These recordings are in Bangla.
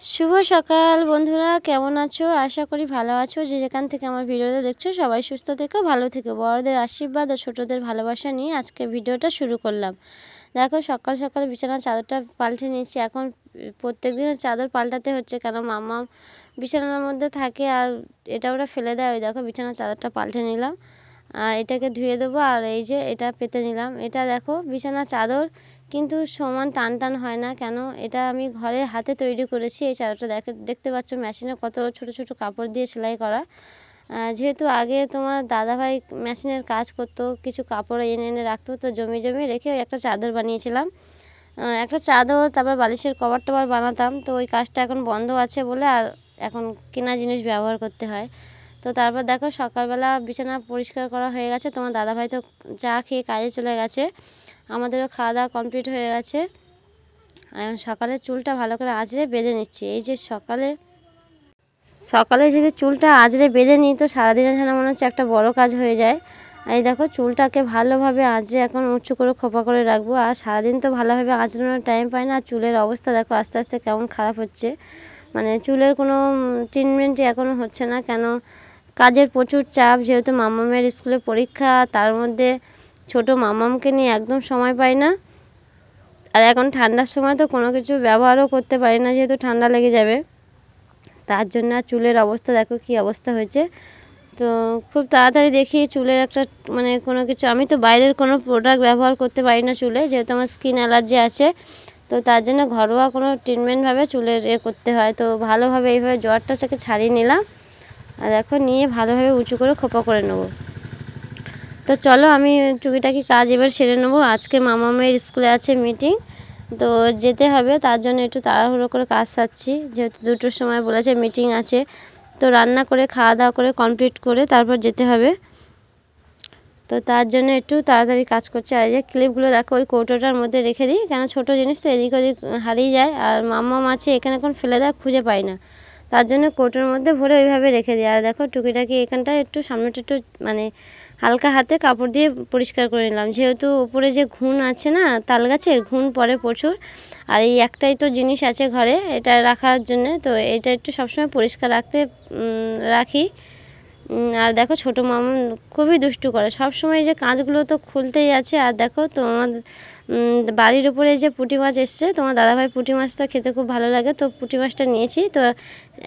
শুভ সকাল বন্ধুরা, কেমন আছো? আশা করি ভালো আছো। যে যেখান থেকে আমার ভিডিওটা দেখছো সবাই সুস্থ থেকো, ভালো থেকো। বড়দের আশীর্বাদ ও ছোটদের ভালোবাসা নিয়ে আজকে ভিডিওটা শুরু করলাম। দেখো, সকাল সকাল বিছানার চাদরটা পাল্টে নিচ্ছি। এখন প্রত্যেক দিনের চাদর পাল্টাতে হচ্ছে, কেন মাম্মা বিছানার মধ্যে থাকে আর এটা ওটা ফেলে দেয়। ওই দেখো, বিছানার চাদরটা পাল্টে নিলাম আর এটাকে ধুয়ে দেবো। আর এই যে এটা পেতে নিলাম। এটা দেখো বিছানার চাদর, কিন্তু সমান টান টান হয় না কেন। এটা আমি ঘরে হাতে তৈরি করেছি। এই চাদরটা দেখতে পাচ্ছ মেশিনে কত ছোট ছোট কাপড় দিয়ে সেলাই করা। যেহেতু আগে তোমার দাদাভাই মেশিনের কাজ করতো, কিছু কাপড় এনে এনে রাখতো, তো জমি জমি রেখে ওই একটা চাদর বানিয়েছিলাম। একটা চাদর, তারপর বালিশের কভার টভার বানাতাম। তো ওই কাজটা এখন বন্ধ আছে বলে আর এখন কেনা জিনিস ব্যবহার করতে হয়। তো তারপর দেখো, সকালবেলা বিছানা পরিষ্কার করা হয়ে গেছে। তোমার দাদাভাই তো চা খেয়ে কাজে চলে গেছে, আমাদেরও খাওয়া দাওয়া কমপ্লিট হয়ে গেছে। এখন সকালে চুলটা ভালো করে আঁচড়ে বেঁধে নিচ্ছি। এই যে সকালে যদি চুলটা আঁচড়ে বেঁধে নিই তো সারাদিনের যেন মনে হচ্ছে একটা বড় কাজ হয়ে যায়। এই দেখো, চুলটাকে ভালোভাবে আঁচড়ে এখন উঁচু করে খোপা করে রাখবো। আর সারাদিন তো ভালোভাবে আঁচড়ানোর টাইম পাই না। আর চুলের অবস্থা দেখো আস্তে আস্তে কেমন খারাপ হচ্ছে। মানে চুলের কোনো ট্রিটমেন্টই এখনও হচ্ছে না। কেন? কাজের প্রচুর চাপ, যেহেতু মাম্মামের স্কুলে পরীক্ষা, তার মধ্যে ছোট মাম্মামকে নিয়ে একদম সময় পাই না। আর এখন ঠান্ডার সময় তো কোনো কিছু ব্যবহারও করতে পারি না, যেহেতু ঠান্ডা লেগে যাবে। তার জন্য চুলের অবস্থা দেখো কি অবস্থা হয়েছে। তো খুব তাড়াতাড়ি দেখি চুলের একটা মানে কোনো কিছু, আমি তো বাইরের কোনো প্রোডাক্ট ব্যবহার করতে পারি না চুলে, যেহেতু আমার স্কিন অ্যালার্জি আছে। তো তার জন্য ঘরোয়া কোনো ট্রিটমেন্টভাবে চুলের করতে হয়। তো ভালোভাবে এইভাবে জ্বরটাকে ছাড়িয়ে নিলাম আর দেখো নিয়ে ভালোভাবে উঁচু করে খোপা করে নেবো। তো চলো আমি টুকিটাকি কাজ এবার সেরে নেবো। আজকে মামামের স্কুলে আছে মিটিং, তো যেতে হবে। তার জন্য একটু তাড়াহুড়ো করে কাজ সারছি, যেহেতু 2টোর সময় বলেছে মিটিং আছে। তো রান্না করে খাওয়া দাওয়া করে কমপ্লিট করে তারপর যেতে হবে। তো তার জন্য একটু তাড়াতাড়ি কাজ করছে। আর এই যে ক্লিপগুলো দেখো ওই কৌটোটার মধ্যে রেখে দিই, কেন ছোটো জিনিস তো এদিক ওদিক হারিয়ে যায়। আর মাম্মাম আছে এখানে, এখন ফেলে দেয় খুঁজে পাই না, তার জন্য কৌটোর মধ্যে ভরে ওইভাবে রেখে দিই। আর দেখো টুকিটাকি এখানটা একটু সামনেটা একটু মানে হালকা হাতে কাপড় দিয়ে পরিষ্কার করে নিলাম, যেহেতু উপরে যে ঘুন আছে না, তাল গাছের ঘুন পড়ে প্রচুর। আর এই একটাই তো জিনিস আছে ঘরে এটা রাখার জন্য, তো এটা একটু সবসময় পরিষ্কার রাখি। আর দেখো ছোটো মামা খুবই দুষ্টু করে, সব সময় যে কাঁচগুলো তো খুলতেই আছে। আর দেখো তোমার বাড়ির উপরে যে পুঁটি মাছ এসছে, তোমার দাদাভাই পুঁটি মাছটা খেতে খুব ভালো লাগে, তো পুঁটি মাছটা নিয়েছি। তো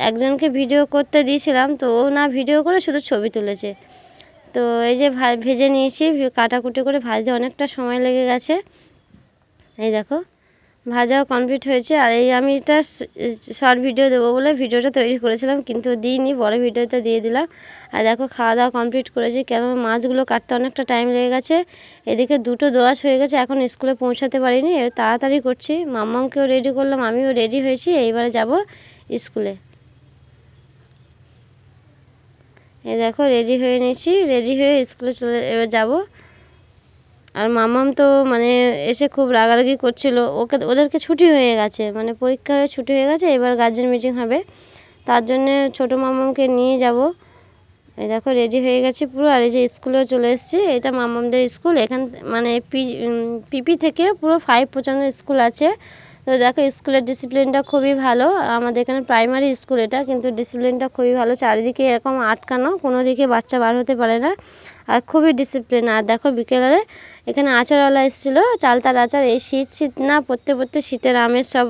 একজনকে ভিডিও করতে দিয়েছিলাম, তো ও না ভিডিও করে শুধু ছবি তুলেছে। তো এই যে ভেজে নিয়েছি, কাটাকুটি করে ভাজতে অনেকটা সময় লেগে গেছে। এই দেখো ভাজাও কমপ্লিট হয়েছে। আর এই আমি এটা শর্ট ভিডিও দেবো বলে ভিডিওটা তৈরি করেছিলাম, কিন্তু দিইনি, বড় ভিডিওতে দিয়ে দিলাম। আর দেখো খাওয়া দাওয়া কমপ্লিট করেছি, কেন মাছগুলো কাটতে অনেকটা টাইম লেগে গেছে। এদিকে 2টো দোয়াশ হয়ে গেছে, এখন স্কুলে পৌঁছাতে পারিনি, তাড়াতাড়ি করছি। মাম্মামকেও রেডি করলাম, আমিও রেডি হয়েছি, এইবারে যাব স্কুলে। এই দেখো রেডি হয়ে নিয়েছি, রেডি হয়ে স্কুলে এবার যাবো। আর মামাম তো মানে এসে খুব রাগারাগি করছিল, ওদেরকে ছুটি হয়ে গেছে, মানে পরীক্ষা হয়ে ছুটি হয়ে গেছে, এবার গার্জেন মিটিং হবে, তার জন্যে ছোটো মামামকে নিয়ে যাব। এই দেখো রেডি হয়ে গেছি পুরো। আর এই যে স্কুলেও চলে এসেছি, এটা মামামদের স্কুল। এখান মানে পিপি থেকে পুরো 5 পর্যন্ত স্কুল আছে। তো দেখো স্কুলের ডিসিপ্লিনটা খুবই ভালো, আমাদের এখানে প্রাইমারি স্কুল এটা, কিন্তু ডিসিপ্লিনটা খুবই ভালো। চারিদিকে এরকম আটকানো, কোনো দিকে বাচ্চা বার হতে পারে না, আর খুবই ডিসিপ্লিন। আর দেখো বিকেলে এখানে আচারওয়ালা এসেছিলো, চালতার আচার। এই শীত না পড়তে পড়তে শীতের আমেজ সব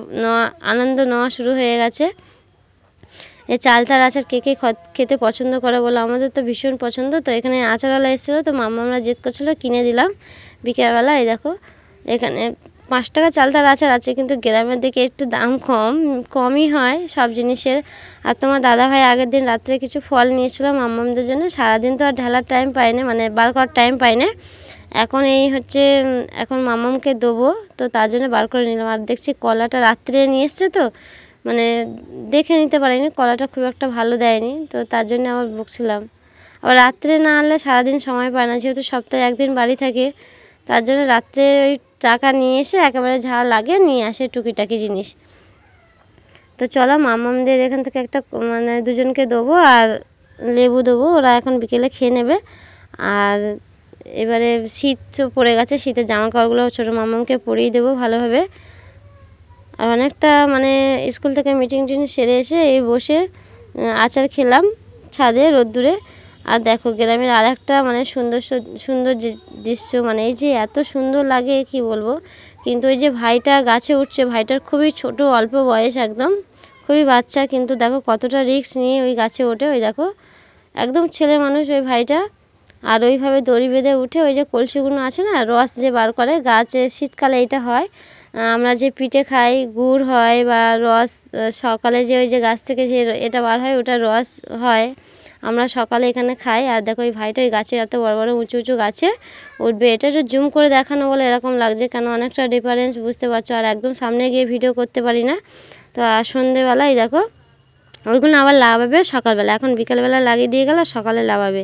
আনন্দ নেওয়া শুরু হয়ে গেছে। এই চালতার আচার কে কে খেতে পছন্দ করে বলো, আমাদের তো ভীষণ পছন্দ। তো এখানে আচারওয়ালা এসেছিলো, তো মাম্মামরা জেদ করছিলো, কিনে দিলাম বিকেলবেলা। এই দেখো এখানে 5 টাকা চালতার আচার আছে, কিন্তু গ্রামের দিকে একটু দাম কমই হয় সব জিনিসের। আর তোমার দাদাভাই আগের দিন রাত্রে কিছু ফল নিয়েছিল মাম্মামদের জন্য, সারাদিন তো আর ঢালার টাইম পাই না, মানে বার করার টাইম পাই না। এখন এই হচ্ছে এখন মাম্মামকে দেবো, তো তার জন্য বার করে নিলাম। আর দেখছি কলাটা রাত্রে নিয়ে এসছে, তো মানে দেখে নিতে পারিনি, কলাটা খুব একটা ভালো দেয়নি, তো তার জন্য আবার বকছিলাম। আবার রাত্রে না আনলে সারাদিন সময় পায় না, যেহেতু সপ্তাহে একদিন বাড়ি থাকে, তার জন্য রাত্রে ওই টাকা নিয়ে এসে একেবারে ঝাল লাগে নিয়ে আসে টুকিটাকি জিনিস। তো চলো মামামদের এখান থেকে একটা মানে দুজনকে দেবো আর লেবু দেবো, ওরা এখন বিকেলে খেয়ে নেবে। আর এবারে শীত পড়ে গেছে, শীতের জামা কাপড়গুলো ছোটো মামামকে পরিয়ে দেবো ভালোভাবে। আর অনেকটা মানে স্কুল থেকে মিটিং সেরে এসে এই বসে আচার খেলাম ছাদে রোদ্দুরে। আর দেখো গ্রামের আর একটা মানে সুন্দর দৃশ্য, মানে এই যে এত সুন্দর লাগে কি বলবো। কিন্তু ওই যে ভাইটা গাছে উঠছে, ভাইটার খুবই ছোট অল্প বয়স, একদম খুবই বাচ্চা, কিন্তু দেখো কতটা রিস্ক নিয়ে ওই গাছে ওঠে। ওই দেখো একদম ছেলে মানুষ ওই ভাইটা। আর ওইভাবে দড়ি বেঁধে উঠে ওই যে কলসিগুলো আছে না, রস যে বার করে গাছে, শীতকালে এটা হয়। আমরা যে পিঠে খাই, গুড় হয় বা রস, সকালে যে ওই যে গাছ থেকে যে এটা বার হয় ওটা রস হয়, আমরা সকালে এখানে খাই। আর দেখো এই ভাইটা ওই গাছে এত বড় বড় উঁচু উঁচু গাছে উঠবে, এটা একটু জুম করে দেখানো বলে এরকম লাগছে, কেন অনেকটা ডিফারেন্স বুঝতে পারছো। আর একদম সামনে গিয়ে ভিডিও করতে পারি না। তো আর সন্ধেবেলায় দেখো ওইগুলো আবার লাগাবে সকালবেলা, এখন বিকালবেলা লাগিয়ে দিয়ে গেল, সকালে লাগাবে।